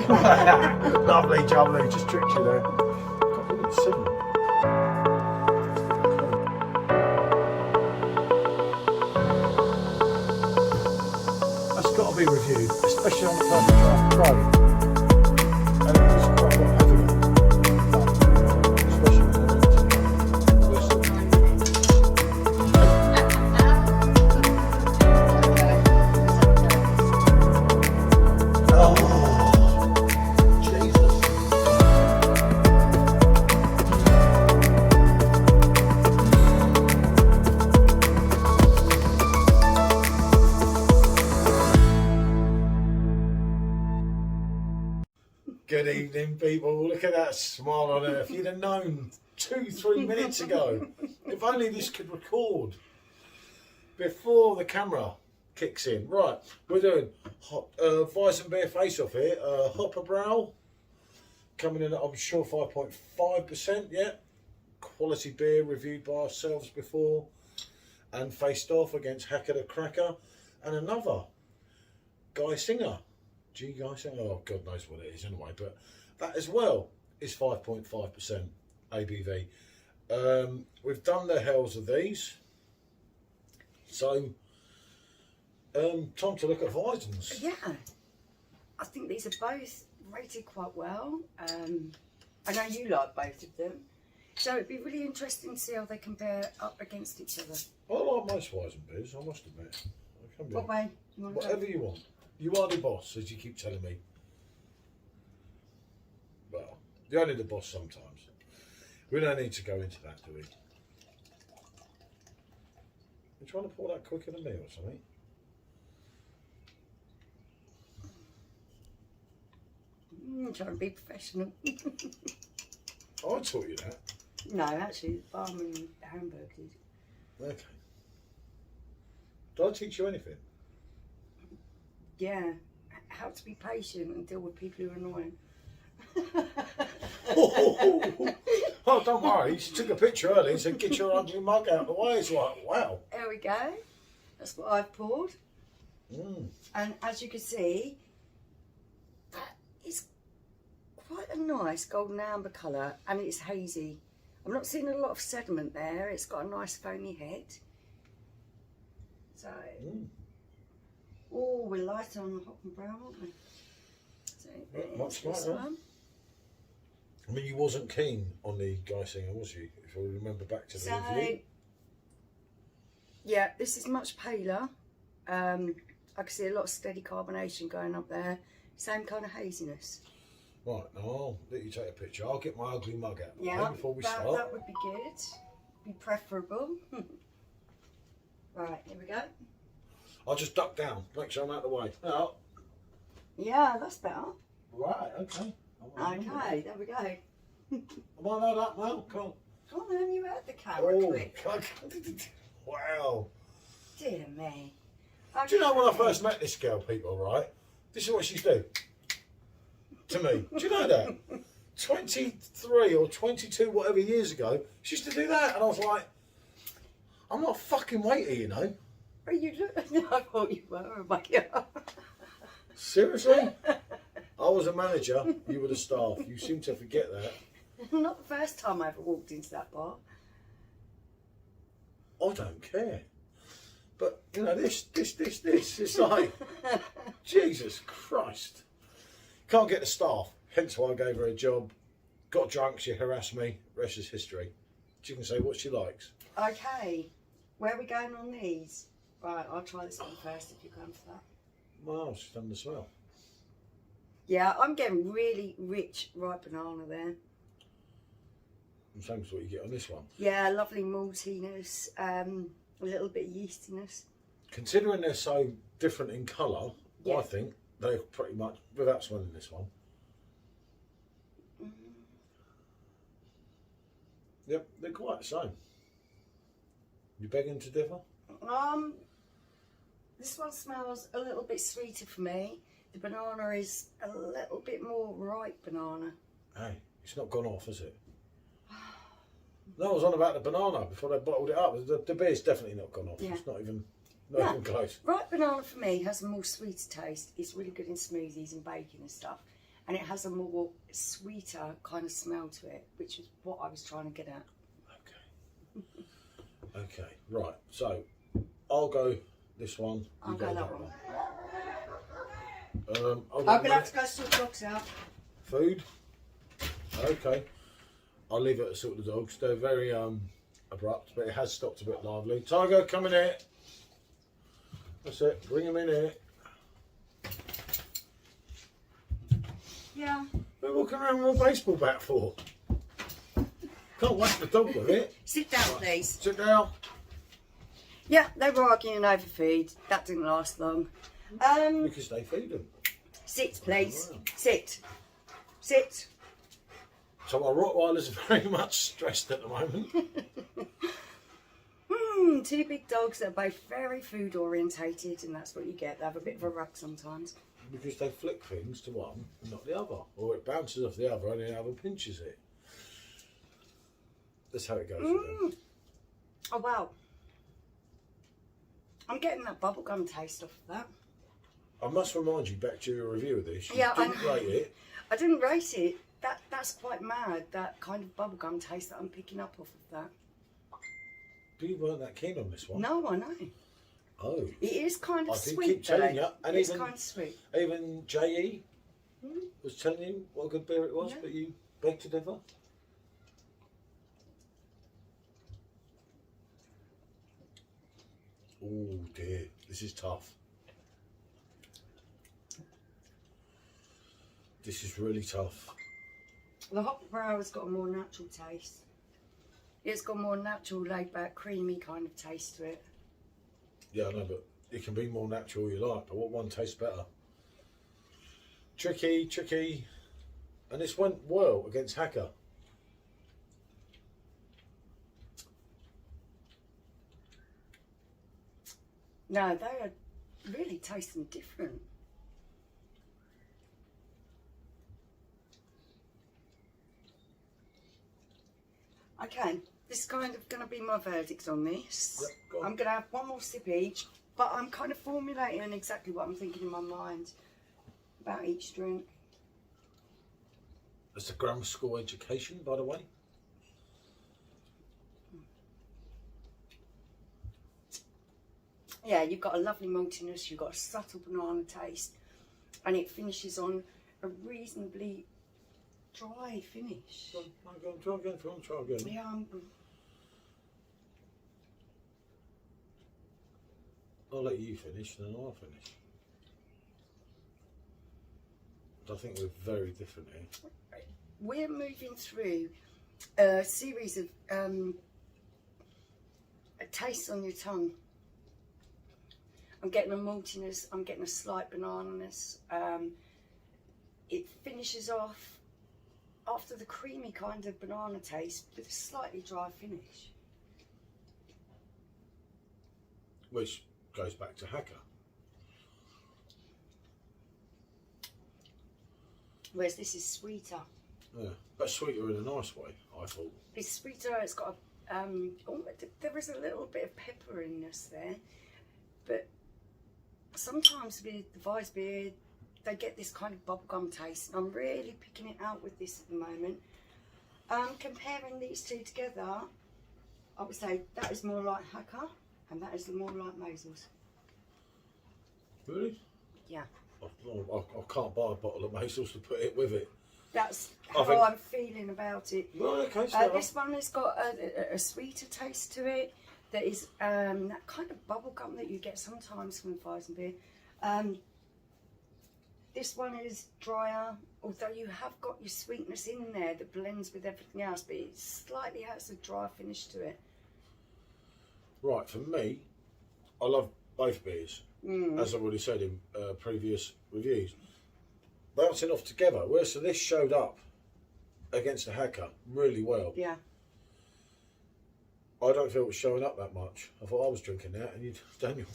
Lovely, jubbly, just tricked you there. God, look at the signal. That's got to be reviewed, especially on the Purple Draft Pro. And it's quite a lot heavier. Especially when Good evening, people. Look at that smile on her. If you'd have known 2-3 minutes ago, if only this could record before the camera kicks in. Right, we're doing Weissbier face-off here. Hopperbrau, coming in at, I'm sure, 5.5%, yeah. Quality beer reviewed by ourselves before and faced off against Hacker the Cracker and another Giesinger. Giesinger, oh God knows what it is anyway, but that as well is 5.5% ABV. We've done the hells of these, so time to look at Weissens. Yeah, I think these are both rated quite well. I know you like both of them, so it'd be really interesting to see how they compare up against each other. I like most Weissen beers, I must admit. I can be What way? You want whatever you want. You are the boss, as you keep telling me. Well, you're only the boss sometimes. We don't need to go into that, do we? You're trying to pour that quicker than me or something? Trying to be professional. I taught you that. No, actually, the barman in Hamburg did. Okay. Did I teach you anything? Yeah, how to be patient and deal with people who are annoying. Oh, don't worry. She took a picture early and said, "Get your ugly mug out of the way." It's like, wow. There we go. That's what I've poured. And as you can see, that is quite a nice golden amber colour, and it's hazy. I'm not seeing a lot of sediment there. It's got a nice foamy head. So, oh, we're light on Hopperbrau, aren't we? So Much this lighter. one. I mean, you wasn't keen on the Giesinger, was you? If I remember back to the review. Yeah, this is much paler. I can see a lot of steady carbonation going up there. Same kind of haziness. Right, now I'll let you take a picture. I'll get my ugly mug out Yeah, before we that start. would be good. Be preferable. Right, here we go. I'll just duck down, make sure I'm out of the way. Oh. Yeah, that's better. Right, okay. Okay, there we go. Am I allowed up now? Come on. Come on then, you had the camera quick. God. Wow. Dear me. Do you know when I first met this girl, people, right? This is what she'd do to me. Do you know that? 23 or 22, whatever years ago, she used to do that. And I was like, I'm not a fucking waiter, you know. Oh, you look, no, I thought you were, but yeah. Seriously? I was a manager, you were the staff. You seem to forget that. Not the first time I ever walked into that bar. I don't care. But, you know, this. It's like, Jesus Christ. Can't get the staff. Hence why I gave her a job. Got drunk, she harassed me. Rest is history. She can say what she likes. Okay, where are we going on these? Right, I'll try this one first if you're going for that. Well, she's done the smell. Yeah, I'm getting really rich ripe banana there. The same as what you get on this one. Yeah, lovely maltiness, a little bit of yeastiness. Considering they're so different in colour, yeah. I think they're pretty much, without smelling this one. Yep, they're quite the same. You begging to differ? This one smells a little bit sweeter for me. The banana is a little bit more ripe banana. Hey, it's not gone off, has it? No, I was on about the banana before they bottled it up. The beer's definitely not gone off. Yeah. It's not even close. Ripe banana for me has a more sweeter taste. It's really good in smoothies and baking and stuff. and it has a more sweeter kind of smell to it, which is what I was trying to get at. Okay. Okay, right. So I'll go this one. I'll go that one. I'm gonna have to go sort the dogs out. Food. Okay. I'll leave it to sort the dogs. They're very abrupt, but it has stopped a bit lively. Tiger, come in here. That's it. Bring him in here. Yeah. We're walking around with a baseball bat for. Can't whack the dog with it. Sit down, please. Sit down. Yeah, they were arguing over food. That didn't last long. Because they feed them. Sit, please. Wow. Sit. Sit. So our Rottweilers are very much stressed at the moment. Two big dogs that are both very food orientated, and that's what you get. They have a bit of a rug sometimes. Because they flick things to one and not the other. Or it bounces off the other and the other pinches it. That's how it goes with them. Oh, wow. I'm getting that bubblegum taste off of that. I must remind you, back to your review of this, you Yeah, didn't rate it. I didn't rate it. That's quite mad, that kind of bubblegum taste that I'm picking up off of that. But you weren't that keen on this one. No, I know. Oh. It is kind of I did sweet. keep telling you. And it's even, kind of sweet. even J.E. was telling you what a good beer it was, Yeah. but you begged to differ. Oh dear, this is tough. This is really tough. The Hopperbrau has got a more natural taste. It's got a more natural, laid-back, creamy kind of taste to it. Yeah, I know, but it can be more natural you like, but what one tastes better? Tricky, tricky. And this went well against Hacker. No, they are really tasting different. Okay, this is kind of going to be my verdict on this. Yep, go on. I'm going to have one more sip each, but I'm kind of formulating exactly what I'm thinking in my mind about each drink. That's a grammar school education, by the way. Yeah, you've got a lovely maltiness, you've got a subtle banana taste, and it finishes on a reasonably dry finish. Try again. Yeah, I'll let you finish, and then I'll finish. I think we're very different here. we're moving through a series of a taste on your tongue. I'm getting a maltiness, I'm getting a slight banana-ness. It finishes off after the creamy kind of banana taste with a slightly dry finish. Which goes back to Hacker. Whereas this is sweeter. Yeah, but sweeter in a nice way, I thought. It's sweeter, it's got a, there is a little bit of pepperiness there, but sometimes with the Weissbier, they get this kind of bubblegum taste, and I'm really picking it out with this at the moment. Comparing these two together, I would say that is more like Hacker, and that is more like Mazel's. Really? Yeah. I can't buy a bottle of Mazel's to put it with it. That's how I'm feeling about it. Right, okay, so this one has got a sweeter taste to it. That is that kind of bubblegum that you get sometimes from Weissbier. This one is drier, although you have got your sweetness in there that blends with everything else, but it slightly has a dry finish to it. Right, for me, I love both beers, as I've already said in previous reviews. Bouncing off together, whereas this showed up against the Hacker really well. Yeah. I don't feel it was showing up that much. I thought I was drinking that, and you'd Daniel.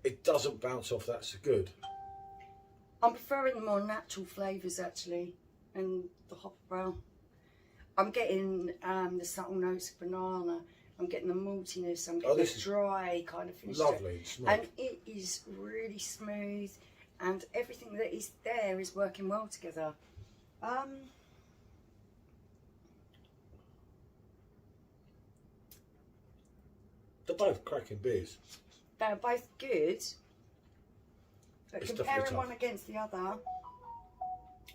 It doesn't bounce off that so good. I'm preferring the more natural flavours actually, and the Hopperbrau. I'm getting the subtle notes of banana. I'm getting the maltiness. I'm getting the dry kind of finish. Lovely, smooth. And it is really smooth. and everything that is there is working well together. They're both cracking beers. They're both good, but It's comparing definitely one tough. against the other,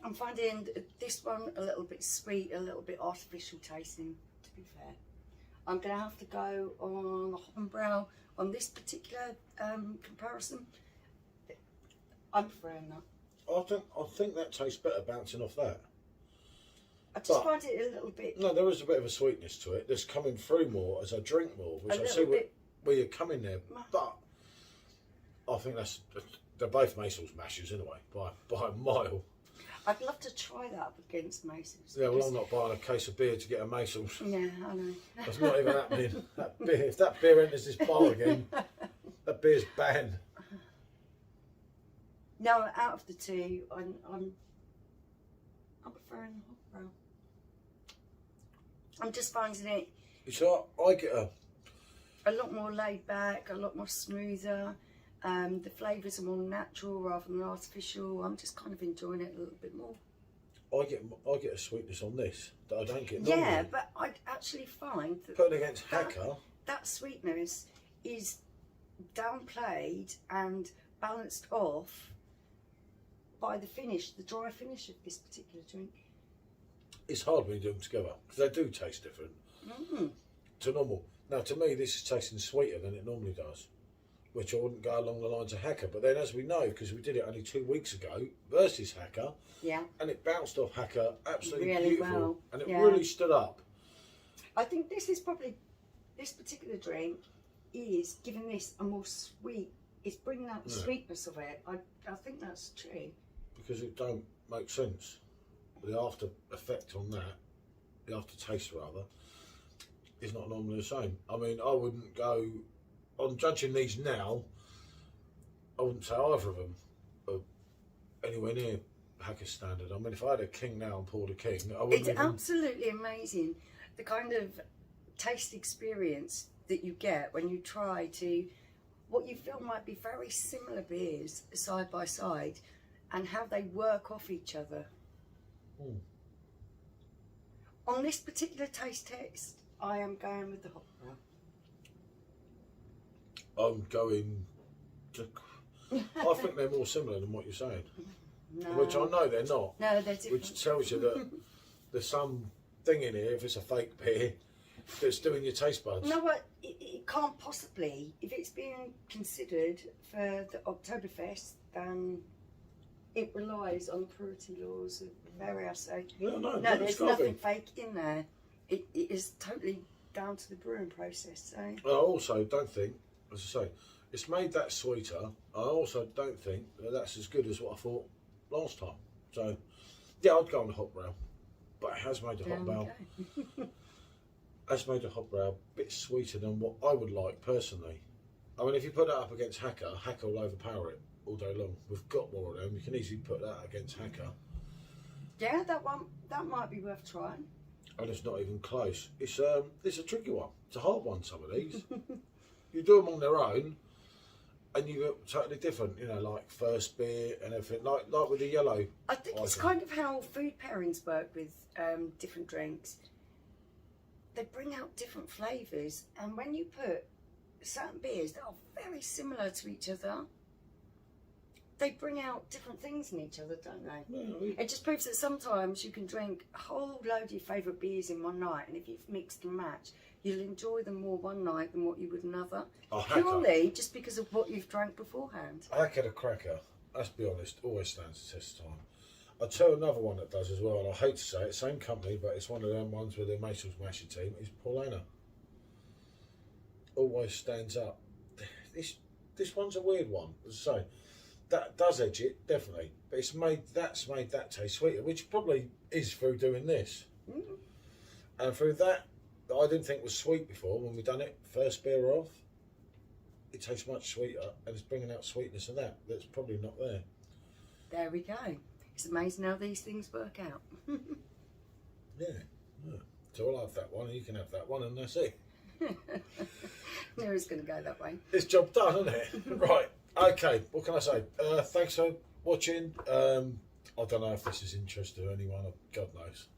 I'm finding this one a little bit sweet, a little bit artificial tasting, to be fair. I'm going to have to go on the Hopperbrau on this particular comparison. I'm preferring that. I think that tastes better bouncing off that. I just But- find it a little bit, No, there is a bit of a sweetness to it that's coming through more as I drink more, which a I see little bit. where you're coming there. But I think they're both Macel's mashers anyway, by a mile. I'd love to try that up against Mace's. Yeah, well, I'm not buying a case of beer to get a Macel's. Yeah, I know. That's not even happening. That beer, if that beer enters this bar again, that beer's banned. No, out of the two, I'm preferring the Hopperbrau. I'm just finding it So I get a lot more laid back, a lot more smoother. The flavours are more natural rather than artificial. I'm just kind of enjoying it a little bit more. I get a sweetness on this that I don't get Yeah, normally. but I actually find that Put it against Hacker, that sweetness is downplayed and balanced off by the finish, the dry finish of this particular drink. it's hard when you do them together because they do taste different to normal. Now, to me, this is tasting sweeter than it normally does, which I wouldn't go along the lines of Hacker. But then, as we know, because we did it only 2 weeks ago versus Hacker, Yeah, and it bounced off Hacker absolutely Really beautiful, well, and it yeah. really stood up. I think this particular drink is giving this a more sweet. It's bringing out the sweetness of it. I think that's true. Because it don't make sense. The after effect on that, the aftertaste rather, is not normally the same. I mean, I wouldn't go on judging these now. I wouldn't say either of them are anywhere near Hacker standard. I mean, if I had a King now and poured a King, I wouldn't It's even. absolutely amazing the kind of taste experience that you get when you try to what you feel might be very similar beers side by side and how they work off each other. On this particular taste test, I am going with the Hopperbrau. I'm going to. I think they're more similar than what you're saying, No, which I know they're not. no, they're different. Which tells you that there's some thing in here, if it's a fake beer, that's doing your taste buds. No, what it can't possibly. If it's being considered for the Oktoberfest, then it relies on purity laws of Bavaria. So No, there's nothing fake in there. It is totally down to the brewing process. So I also don't think, as I say, it's made that sweeter. I also don't think that that's as good as what I thought last time. So, yeah, I'd go on the Hopperbrau, but it has made the there we Hopperbrau. go. Has made the Hopperbrau a bit sweeter than what I would like personally. I mean, if you put that up against Hacker, Hacker will overpower it all day long. We've got more of them. You can easily put that against Hacker, Yeah, that might be worth trying. and it's not even close. It's a tricky one. It's a hard one. Some of these, you do them on their own, and you get totally different. You know, like first beer and everything. Like with the yellow. I think it's kind of how food pairings work with different drinks. They bring out different flavours, and when you put certain beers that are very similar to each other, they bring out different things in each other, don't they? It just proves that sometimes you can drink a whole load of your favourite beers in one night, and if you've mixed and matched, you'll enjoy them more one night than what you would another. Purely just because of what you've drank beforehand. Hacker the Cracker, let's be honest, always stands the test of time. I'll tell you another one that does as well, and I hate to say it, same company, but it's one of them ones with their Macel's Masher team, is Paulana. Always stands up. This one's a weird one, as I say. That does edge it, definitely. But that's made that taste sweeter, which probably is through doing this. And through that I didn't think was sweet before when we done it, first beer off, it tastes much sweeter, and it's bringing out sweetness of that's probably not there. There we go. It's amazing how these things work out. Yeah. So I'll have that one, and you can have that one, and that's it. Knew it was going to go that way. It's job done, isn't it? Right. Okay. What can I say? Thanks for watching. I don't know if this is interesting to anyone. God knows.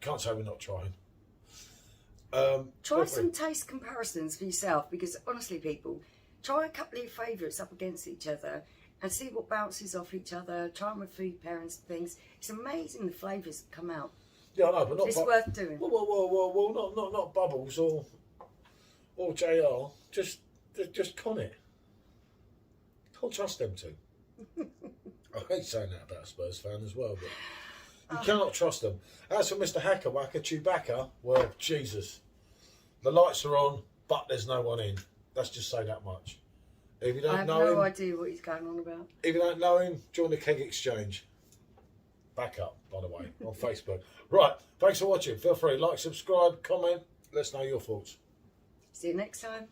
Can't say we're not trying. Try some taste comparisons for yourself, because honestly, people, try a couple of your favourites up against each other and see what bounces off each other. Try them with food pairings and things. It's amazing the flavours that come out. Yeah, I know, but not. It's worth doing. Well, not Bubbles or JR. Just con it. Can't trust them two. I hate saying that about a Spurs fan as well, but you cannot trust them. As for Mr. Hackerwacker, Chewbacca, well, Jesus. The lights are on, but there's no one in. Let's just say that much. If you don't I have know no him, idea what he's going on about. if you don't know him, join the Keg Exchange. Back up, by the way, on Facebook. Right, thanks for watching. Feel free, like, subscribe, comment. Let us know your thoughts. See you next time.